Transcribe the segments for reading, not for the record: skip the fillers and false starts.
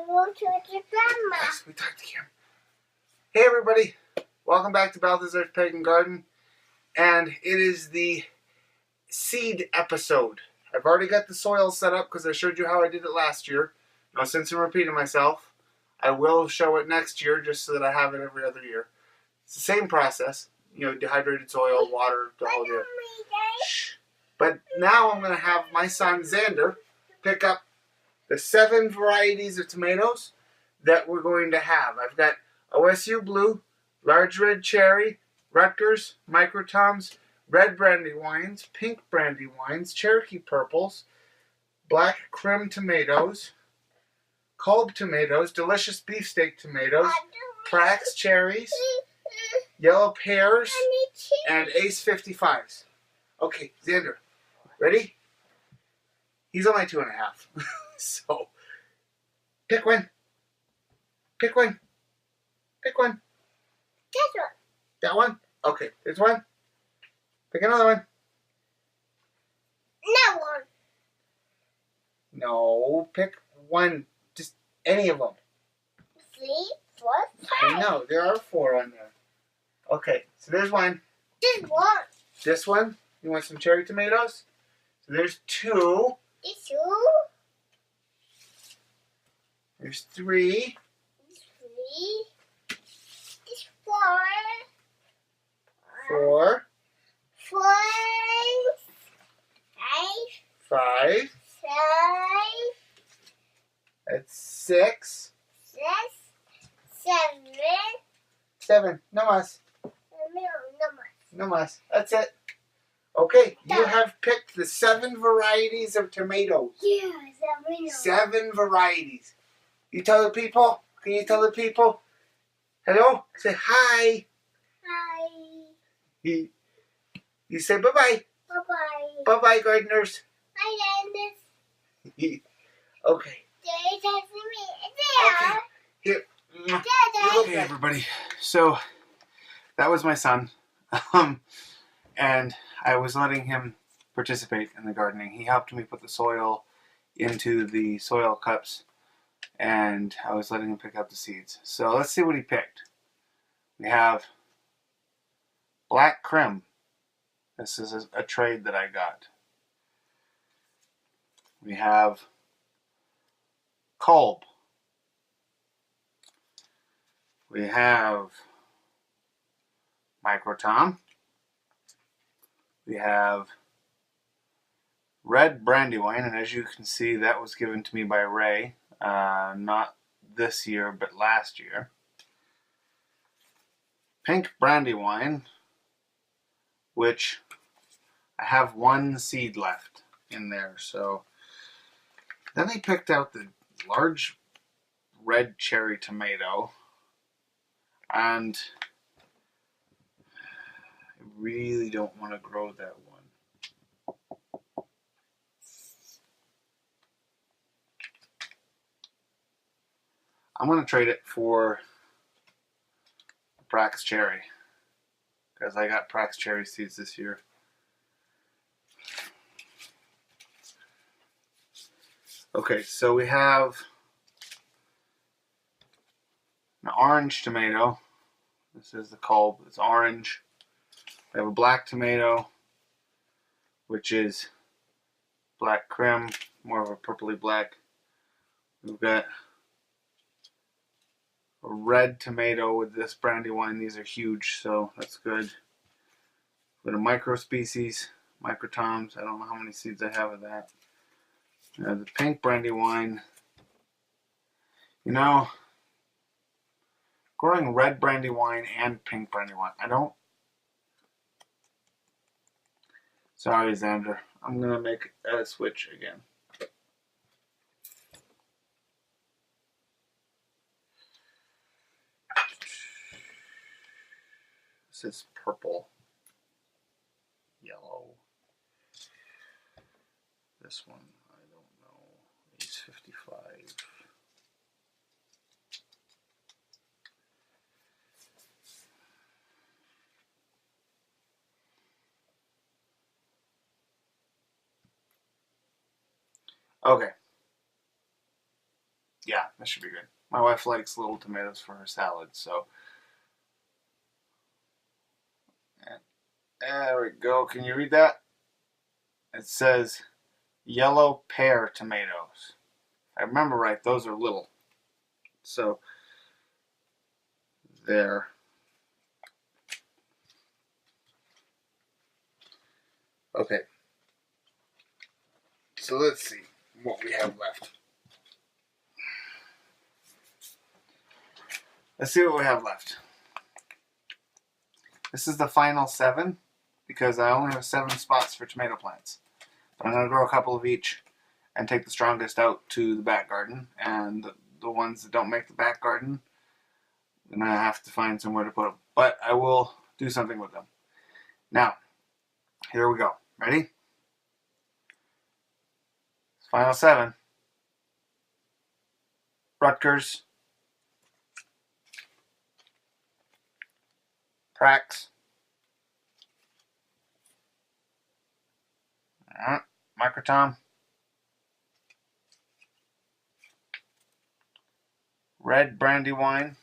Yes, we talked to Kim. Hey everybody, welcome back to Balthazar's Pagan Garden, and it is the seed episode. I've already got the soil set up because I showed you how I did it last year. Now, since I'm repeating myself, I will show it next year just so that I have it every other year. It's the same process, you know, dehydrated soil, water, the whole deal. Shh. But now I'm going to have my son Xander pick up the 7 varieties of tomatoes that we're going to have. I've got OSU Blue, Large Red Cherry, Rutgers, Micro Toms, Red Brandywines, Pink Brandywines, Cherokee Purples, Black Crim Tomatoes, Kolb Tomatoes, Delicious Beefsteak Tomatoes, Prax Cherries, Yellow Pears, and Ace 55s. Okay, Xander, ready? He's only 2.5. So, pick one. Pick one. Pick one. This one. That one? Okay, there's one. Pick another one. That one. No, pick one. Just any of them. 3, 4, 5. I know, there are 4 on there. Okay, so there's one. This one. This one? You want some cherry tomatoes? So there's 2. This 2. There's 3. This 3. This 4. 4. 4. 5. 5. 5. That's 6. 6. 7. 7. No mas. No mas. That's it. Okay, you have picked the 7 varieties of tomatoes. Yeah, 7 varieties. You tell the people? Can you tell the people? Hello? Say hi. Hi. You say bye-bye. Bye-bye. Bye-bye, gardeners. Hi, Landis. Okay. Okay. Here. Okay, everybody. So, that was my son. And I was letting him participate in the gardening. He helped me put the soil into the soil cups, and I was letting him pick up the seeds. So let's see what he picked. We have Black Crim. This is a trade that I got. We have Kolb. We have Micro Tom. We have Red Brandywine, and as you can see, that was given to me by Ray, not this year, but last year. Pink Brandywine, which I have 1 seed left in there. So then they picked out the large red cherry tomato, and I really don't want to grow that one. I'm going to trade it for Prax Cherry, because I got Prax Cherry seeds this year. Okay, so we have an orange tomato. This is the Kolb. It's orange. We have a black tomato, which is Black Crim, more of a purpley black. We've got a red tomato with this Brandywine. These are huge, so that's good. We've got a micro species, Micro Toms. I don't know how many seeds I have of that. The pink Brandywine. You know, growing red Brandywine and pink Brandywine, I don't. Sorry, Xander. I'm going to make a switch again. This is purple, yellow. This one, I don't know. Ace 55. Okay. Yeah, That should be good. My wife likes little tomatoes for her salad, so. There we go. Can you read that? It says yellow pear tomatoes. If I remember right, those are little. So, there. Okay. So let's see what we have left. Let's see what we have left. This is the final 7 because I only have 7 spots for tomato plants. But I'm going to grow a couple of each and take the strongest out to the back garden. And the ones that don't make the back garden, I'm going to have to find somewhere to put them. But I will do something with them. Now, here we go. Ready? Final 7. Rutgers. Prax. Microtom. Red Brandywine.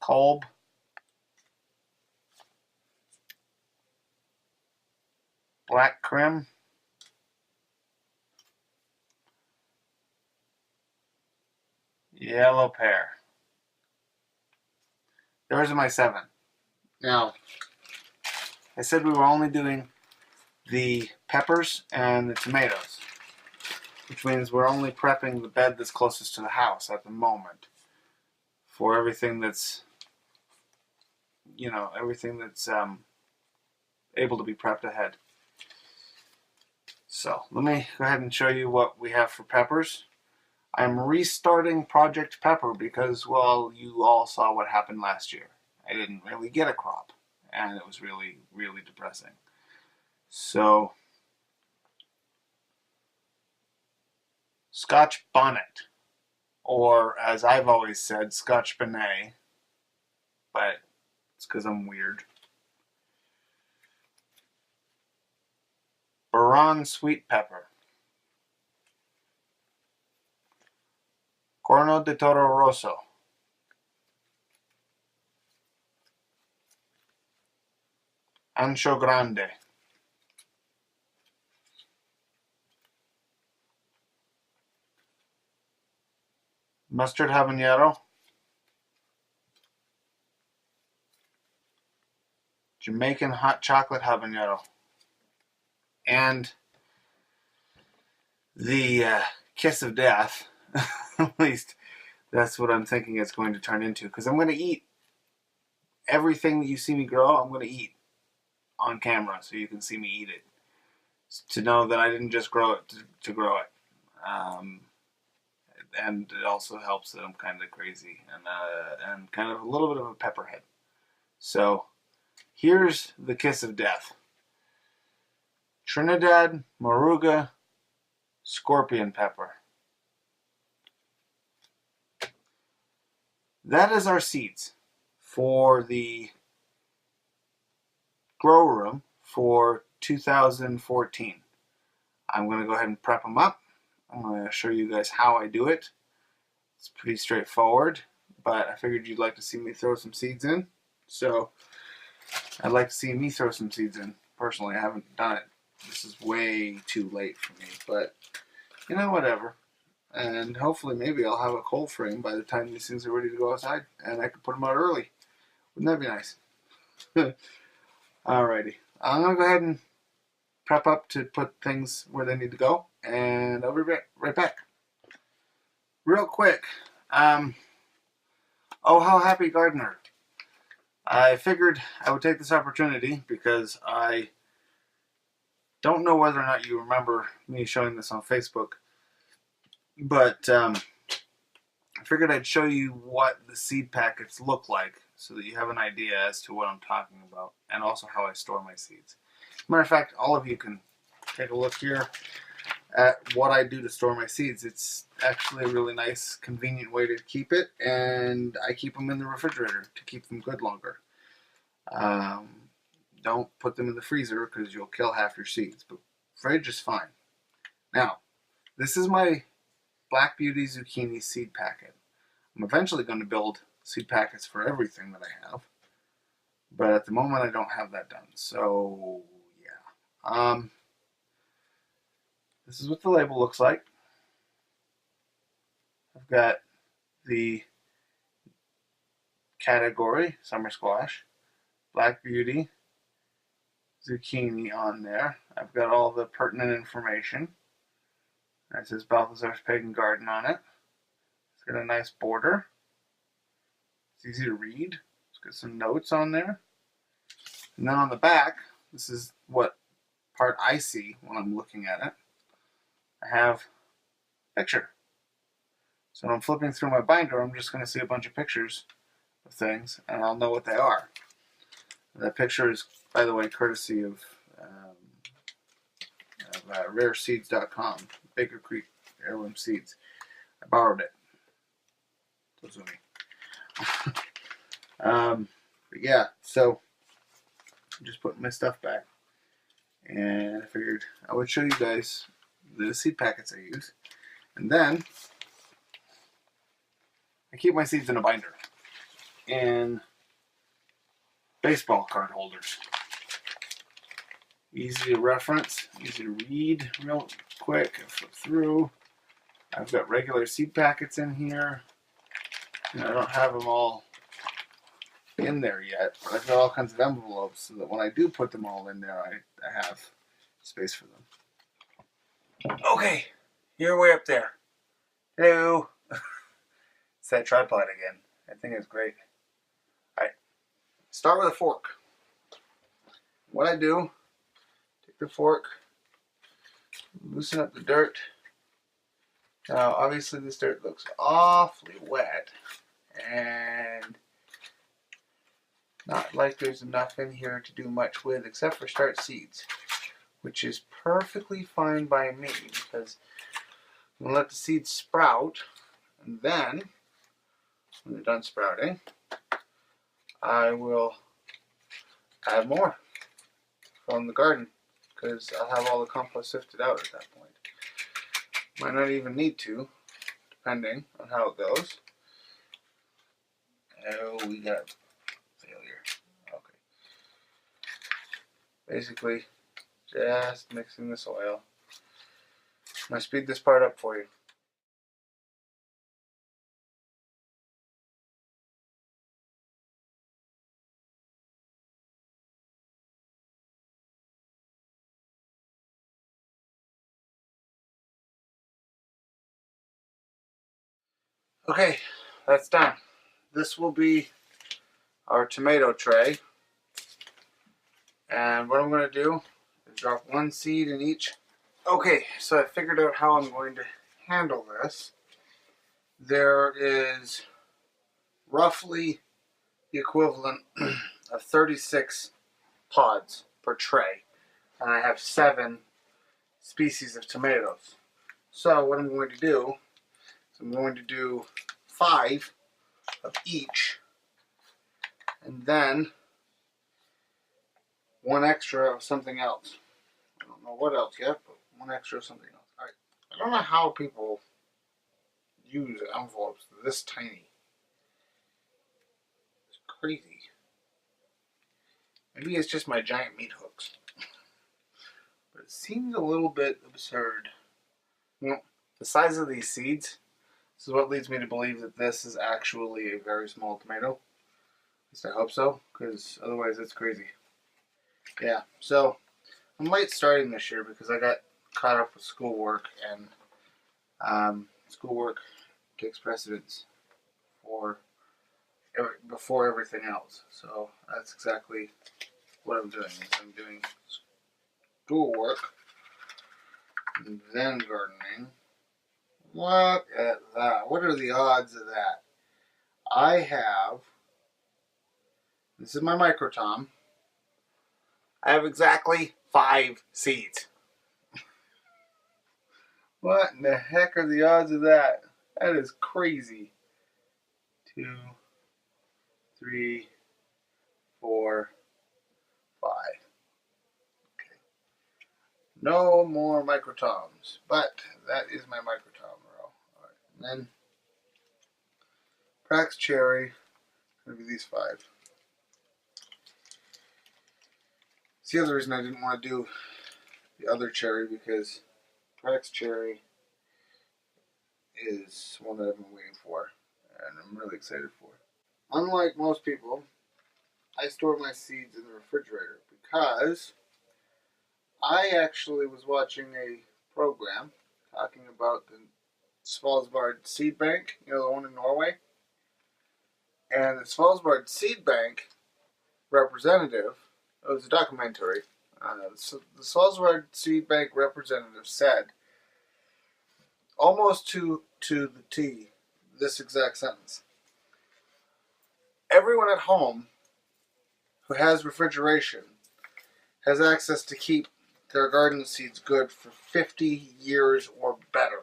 Kolb. Black Crim. Yellow pear. Those are my 7. Now, I said we were only doing the peppers and the tomatoes, which means we're only prepping the bed that's closest to the house at the moment for everything that's, everything that's able to be prepped ahead. So let me go ahead and show you what we have for peppers. I'm restarting Project Pepper because, well, you all saw what happened last year. I didn't really get a crop, and it was really, really depressing. So, Scotch Bonnet, or as I've always said, Scotch Bonnet, but it's because I'm weird. Boron Sweet Pepper. Corno de Toro Rosso. Ancho Grande. Mustard Habanero. Jamaican Hot Chocolate Habanero. And the Kiss of Death. At least that's what I'm thinking it's going to turn into. Because I'm going to eat everything that you see me grow. I'm going to eat on camera so you can see me eat it. To know that I didn't just grow it to grow it. And it also helps that I'm kind of crazy and kind of a little bit of a pepperhead. So here's the Kiss of Death. Trinidad Moruga Scorpion Pepper. That is our seeds for the grow room for 2014. I'm going to go ahead and prep them up. I'm going to show you guys how I do it. It's pretty straightforward, but I figured you'd like to see me throw some seeds in. So I'd like to see me throw some seeds in. Personally, I haven't done it. This is way too late for me, but whatever. And hopefully maybe I'll have a cold frame by the time these things are ready to go outside and I can put them out early. Wouldn't that be nice? Alrighty. I'm going to go ahead and prep up to put things where they need to go, and I'll be right back. Real quick. Oh, how happy gardener. I figured I would take this opportunity because I don't know whether or not you remember me showing this on Facebook, but I figured I'd show you what the seed packets look like so that you have an idea as to what I'm talking about and also how I store my seeds. As a matter of fact, all of you can take a look here at what I do to store my seeds. It's actually a really nice, convenient way to keep it, and I keep them in the refrigerator to keep them good longer. Don't put them in the freezer because you'll kill half your seeds, but fridge is fine. Now, This is my Black Beauty Zucchini seed packet. I'm eventually going to build seed packets for everything that I have. But at the moment, I don't have that done. So, yeah. This is what the label looks like. I've got the category, summer squash, Black Beauty, zucchini on there. I've got all the pertinent information. It says Balthazar's Pagan Garden on it. It's got a nice border. It's easy to read. It's got some notes on there. And then on the back, this is what part I see when I'm looking at it. I have a picture. So when I'm flipping through my binder, I'm just going to see a bunch of pictures of things, and I'll know what they are. That picture is, by the way, courtesy of rareseeds.com, Baker Creek Heirloom Seeds. I borrowed it. So me. But yeah, so I'm just putting my stuff back, and I figured I would show you guys the seed packets I use, and then I keep my seeds in a binder in baseball card holders. Easy to reference, easy to read real quick. I flip through. I've got regular seed packets in here. I don't have them all in there yet, but I've got all kinds of envelopes so that when I do put them all in there, I have space for them. Okay, you're way up there. Hello. It's that tripod again. That thing is great. Alright, start with a fork. What I do, take the fork, loosen up the dirt. Now, obviously this dirt looks awfully wet, and not like there's enough in here to do much with except for start seeds, which is perfectly fine by me because I'm going to let the seeds sprout, and then when they're done sprouting, I will add more from the garden because I'll have all the compost sifted out at that point. Might not even need to, depending on how it goes. Oh, we got failure. Okay. Basically, just mixing the soil. I'm going to speed this part up for you. Okay, that's done. This will be our tomato tray. And what I'm going to do is drop one seed in each. Okay, so I figured out how I'm going to handle this. There is roughly the equivalent of 36 pods per tray. And I have 7 species of tomatoes. So what I'm going to do is I'm going to do 5 of each, and then 1 extra of something else. I don't know what else yet, but 1 extra of something else. Alright, I don't know how people use envelopes this tiny. It's crazy. Maybe it's just my giant meat hooks. But it seems a little bit absurd. You know, the size of these seeds, this is what leads me to believe that this is actually a very small tomato. At least I hope so, because otherwise it's crazy. Yeah, so I'm late starting this year because I got caught up with schoolwork, and schoolwork takes precedence before everything else. So that's exactly what I'm doing. I'm doing schoolwork and then gardening. Look at that. What are the odds of that? I have, this is my microtom, I have exactly 5 seeds. What in the heck are the odds of that? That is crazy. 2, 3, 4, 5. Okay. No more microtoms, but that is my microtom row. All right. And then Prax cherry, going to be these 5. It's the other reason I didn't want to do the other cherry, because Prax cherry is one that I've been waiting for, and I'm really excited for. Unlike most people, I store my seeds in the refrigerator because I actually was watching a program talking about the Svalbard Seed Bank, you know, the one in Norway. And the Svalbard Seed Bank representative, it was a documentary, so the Svalbard Seed Bank representative said, almost to the T, this exact sentence. Everyone at home who has refrigeration has access to keep their garden seeds good for 50 years or better.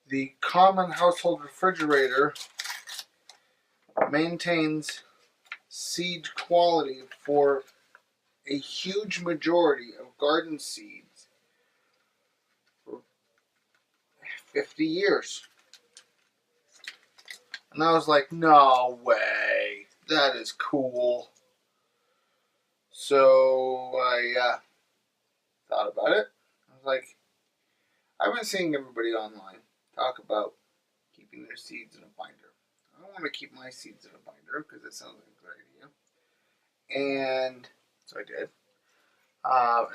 The common household refrigerator maintains seed quality for a huge majority of garden seeds for 50 years. And I was like, no way, that is cool. So I thought about it. I was like, I've been seeing everybody online talk about keeping their seeds in a binder. I don't want to keep my seeds in a binder because it sounds like a good idea. And so I did.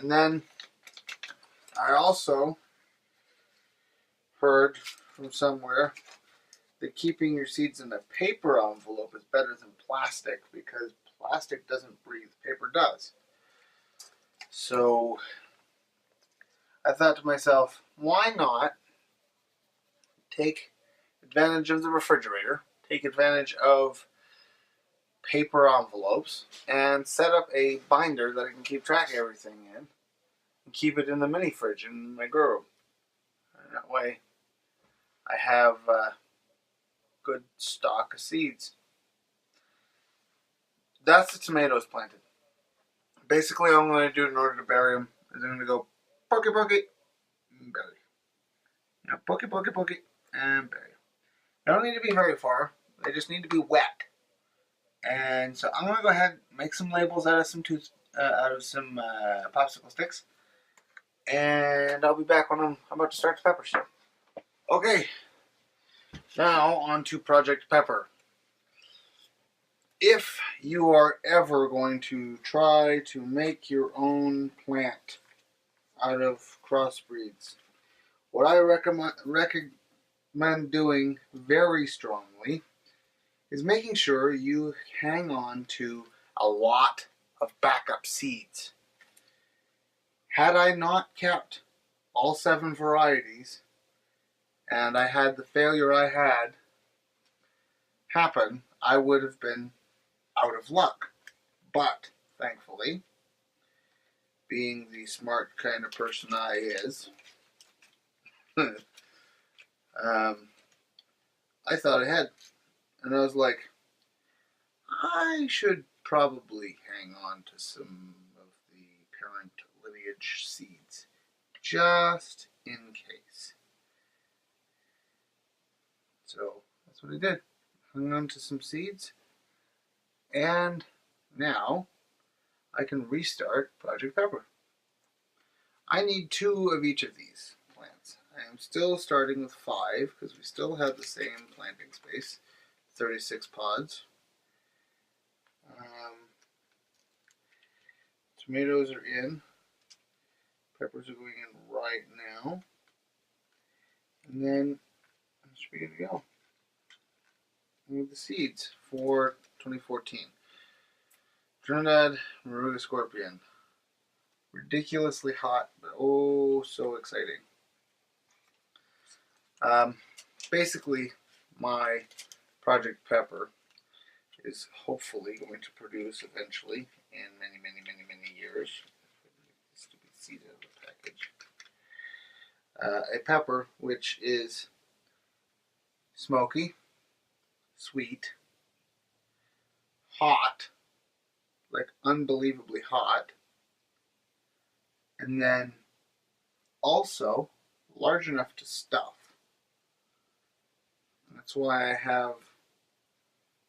And then I also heard from somewhere that keeping your seeds in a paper envelope is better than plastic because plastic doesn't breathe, paper does. So I thought to myself, why not take advantage of the refrigerator, take advantage of paper envelopes, and set up a binder that I can keep track of everything in and keep it in the mini fridge in my grow room. And that way I have good stock of seeds. That's the tomatoes planted. Basically, all I'm going to do in order to bury them is I'm going to go poke, and bury. Now, poke, and bury. They don't need to be very far. They just need to be wet. And so I'm going to go ahead and make some labels out of some popsicle sticks. And I'll be back when I'm about to start the peppers. Okay, now on to Project Pepper. If you are ever going to try to make your own plant out of crossbreeds, what I recommend doing very strongly is making sure you hang on to a lot of backup seeds. Had I not kept all 7 varieties and I had the failure I had happen, I would have been out of luck. But thankfully, being the smart kind of person I is, I thought ahead. And I was like, I should probably hang on to some of the parent lineage seeds, just in case. So that's what I did. Hung on to some seeds, and now I can restart Project Pepper. I need 2 of each of these plants. I am still starting with 5 because we still have the same planting space, 36 pods. Tomatoes are in. Peppers are going in right now. And then I should be good to go. With the seeds for 2014. Trinidad Maruga Scorpion. Ridiculously hot, but oh so exciting. Basically, my Project Pepper is hopefully going to produce eventually in many years. This to be seeded in the package. A pepper which is smoky, sweet, hot, like unbelievably hot, And then also large enough to stuff. That's why I have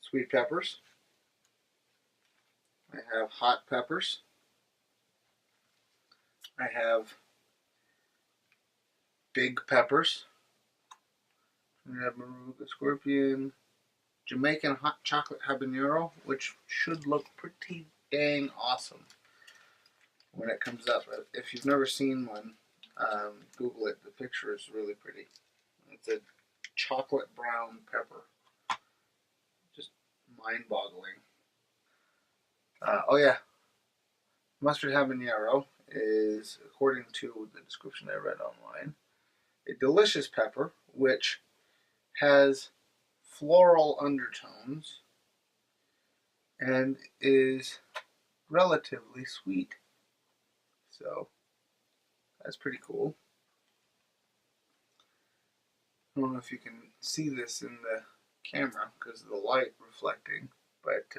sweet peppers. I have hot peppers. I have big peppers. We have Maruga Scorpion, Jamaican hot chocolate habanero, which should look pretty dang awesome when it comes up. If you've never seen one, Google it. The picture is really pretty. It's a chocolate brown pepper. Just mind-boggling. Oh yeah, mustard habanero is, according to the description I read online, a delicious pepper which has floral undertones and is relatively sweet. So that's pretty cool. I don't know if you can see this in the camera because of the light reflecting, but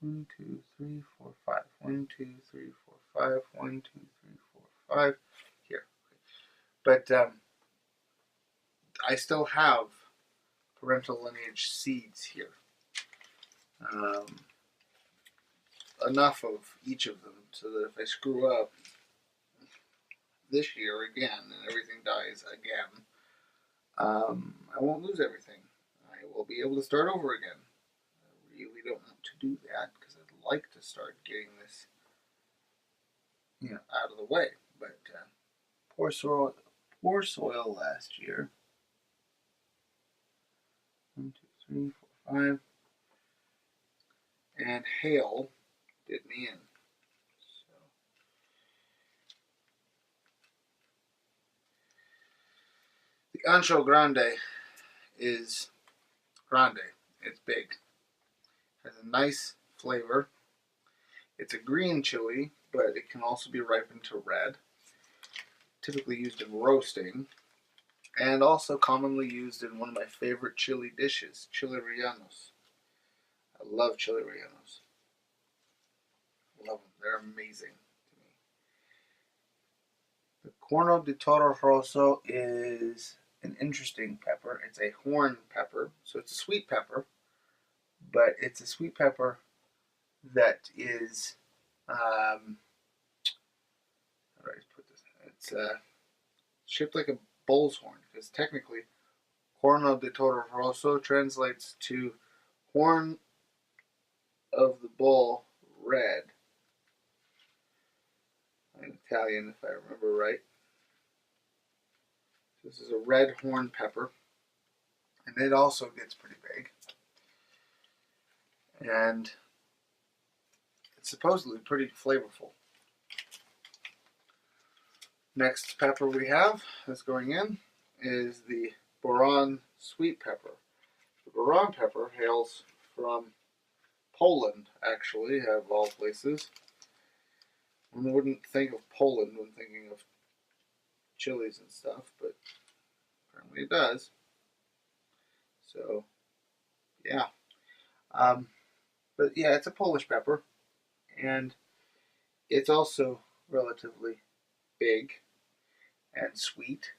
1, 2, 3, 4, 5. 1, 2, 3, 4, 5. 1, 2, 3, 4, 5. Here. But I still have parental lineage seeds here. Enough of each of them so that if I screw up this year again and everything dies again, I won't lose everything. I will be able to start over again. I really don't want to do that because I'd like to start getting this, out of the way. But poor soil last year. 1, 2, 3, 4, 5, and hail did me in. So the ancho grande is grande. It's big. It has a nice flavor. It's a green chili, but it can also be ripened to red. Typically used in roasting, and also commonly used in one of my favorite chili dishes, chili rellenos. I love chili rellenos. Love them. They're amazing to me. The Corno de Toro Rosso is an interesting pepper. It's a horn pepper, so it's a sweet pepper, but it's a sweet pepper that is, how do I put this? It's shaped like a bull's horn, because technically Corno de Toro Rosso translates to horn of the bull red. In Italian, if I remember right. This is a red horn pepper, and it also gets pretty big. And it's supposedly pretty flavorful. Next pepper we have that's going in is the Boron sweet pepper. The Boron pepper hails from Poland, actually, of all places. One wouldn't think of Poland when thinking of chilies and stuff, but apparently it does. So, yeah. But yeah, it's a Polish pepper, and it's also relatively big and sweet.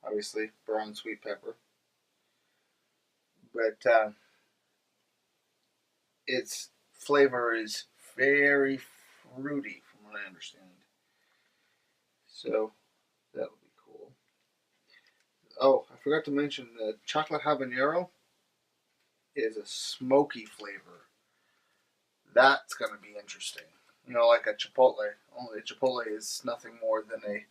Obviously, brown sweet pepper. But its flavor is very fruity, from what I understand. So, that'll be cool. Oh, I forgot to mention the chocolate habanero is a smoky flavor. That's going to be interesting. Like a chipotle. Only a chipotle is nothing more than a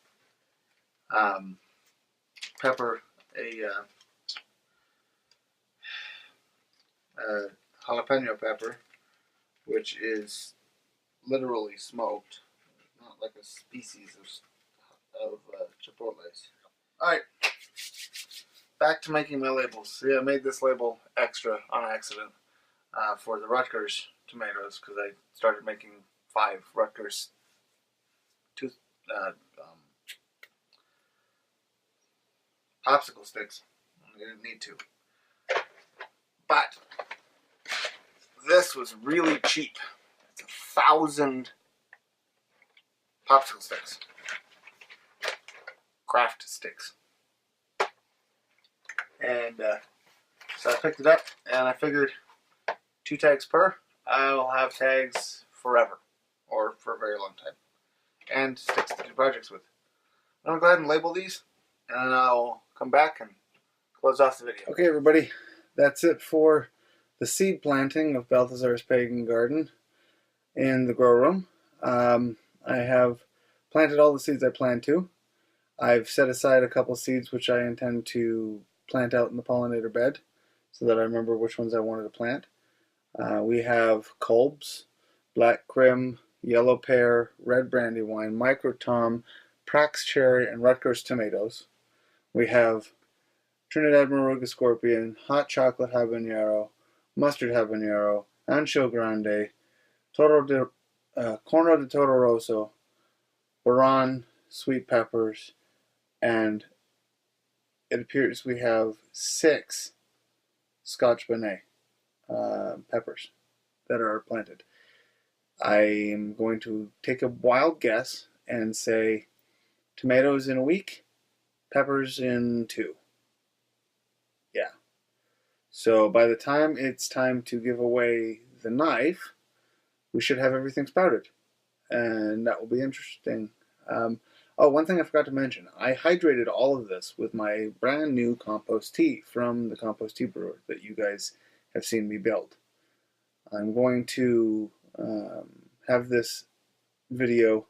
pepper, a jalapeno pepper, which is literally smoked, not like a species of chipotles. All right, back to making my labels. See, I made this label extra on accident for the Rutgers tomatoes because I started making 5 Rutgers popsicle sticks. I didn't need to. But this was really cheap. It's 1,000 popsicle sticks. Craft sticks. And so I picked it up, and I figured 2 tags per. I will have tags forever, or for a very long time, and sticks to do projects with. I'm going to go ahead and label these, and then I'll come back and close off the video. Okay, everybody, that's it for the seed planting of Balthazar's Pagan Garden in the grow room. I have planted all the seeds I plan to. I've set aside a couple seeds which I intend to plant out in the pollinator bed so that I remember which ones I wanted to plant. We have Kolb's, Black Krim, Yellow Pear, Red Brandywine, Micro Tom, Prax Cherry, and Rutgers tomatoes. We have Trinidad Moruga Scorpion, Hot Chocolate Habanero, Mustard Habanero, Ancho Grande, Corno de Toro Rosso, Boron, Sweet Peppers, and it appears we have 6 Scotch Bonnet peppers that are planted. I am going to take a wild guess and say tomatoes in a week, peppers in 2. Yeah. So by the time it's time to give away the knife, we should have everything sprouted. And that will be interesting. One thing I forgot to mention. I hydrated all of this with my brand new compost tea from the compost tea brewer that you guys have seen me build. I'm going to have this video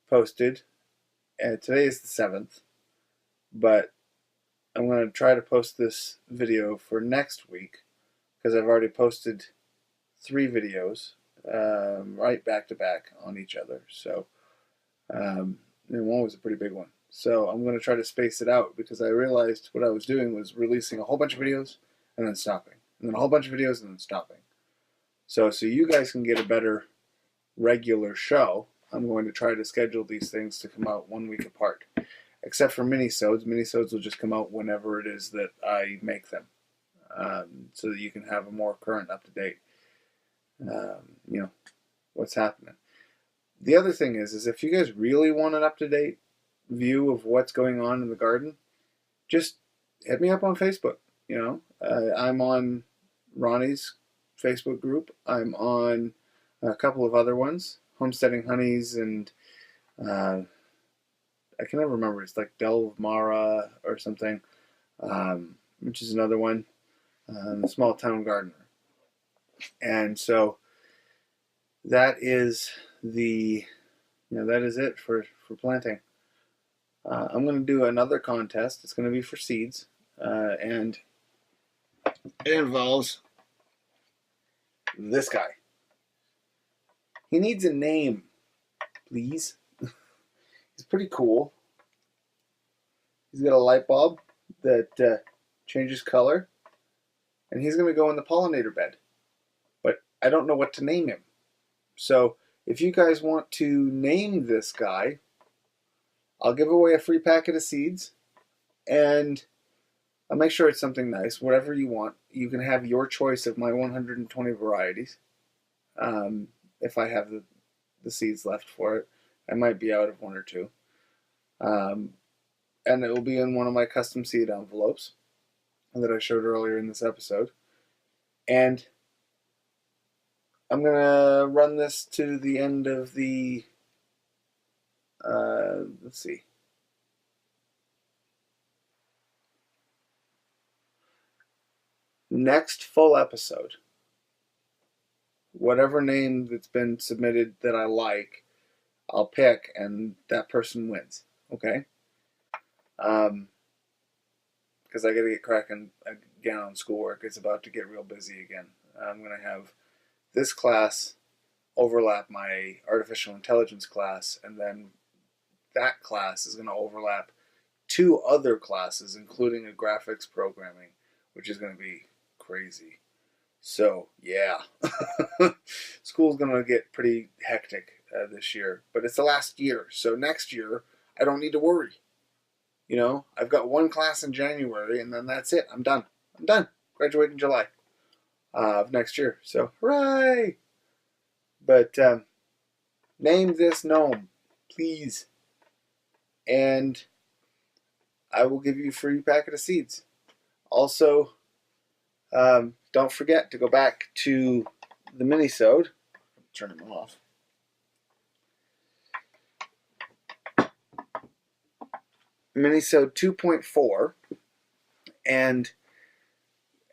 posted. And today is the 7th. But I'm going to try to post this video for next week because I've already posted 3 videos right back to back on each other. So, and one was a pretty big one. So I'm going to try to space it out because I realized what I was doing was releasing a whole bunch of videos and then stopping, and then a whole bunch of videos and then stopping. So you guys can get a better regular show, I'm going to try to schedule these things to come out 1 week apart. Except for mini-sodes. Mini-sodes will just come out whenever it is that I make them. So that you can have a more current, up-to-date, what's happening. The other thing is if you guys really want an up-to-date view of what's going on in the garden, just hit me up on Facebook. I'm on Ronnie's Facebook group. I'm on a couple of other ones, Homesteading Honeys, and I can never remember. It's like Delve Mara or something, which is another one, the Small Town Gardener. And so that is that is it for planting. I'm going to do another contest. It's going to be for seeds, and it involves this guy. He needs a name, please. He's pretty cool. He's got a light bulb that changes color, and he's going to go in the pollinator bed. But I don't know what to name him. So if you guys want to name this guy, I'll give away a free packet of seeds, and I'll make sure it's something nice, whatever you want. You can have your choice of my 120 varieties. If I have the seeds left for it. I might be out of 1 or 2. And it will be in one of my custom seed envelopes that I showed earlier in this episode. And I'm going to run this to the end of the, let's see. Next full episode, whatever name that's been submitted that I like, I'll pick, and that person wins. Okay? Because I got to get cracking again on schoolwork. It's about to get real busy again. I'm going to have this class overlap my artificial intelligence class, and then that class is going to overlap 2 other classes, including a graphics programming, which is going to be crazy. So, yeah. School's going to get pretty hectic this year. But it's the last year. So next year, I don't need to worry. I've got 1 class in January, and then that's it. I'm done. Graduate in July of next year. So, hooray! But name this gnome, please, and I will give you a free packet of seeds. Also, don't forget to go back to the mini-sode. Turn them off. Mini-sode 2.4, and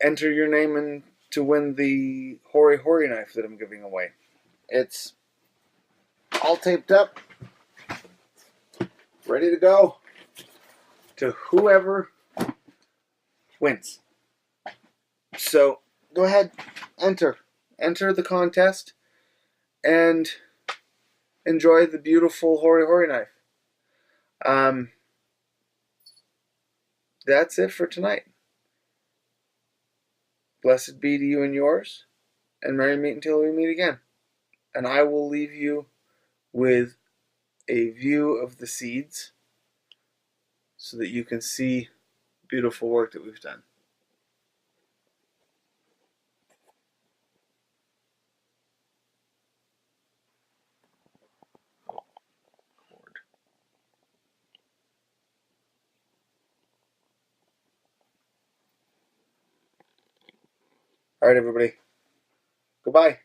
enter your name in to win the Hori Hori knife that I'm giving away. It's all taped up, ready to go to whoever wins. So go ahead, enter the contest, and enjoy the beautiful Hori Hori knife. That's it for tonight. Blessed be to you and yours, and merry meet until we meet again. And I will leave you with a view of the seeds so that you can see the beautiful work that we've done. All right, everybody. Goodbye.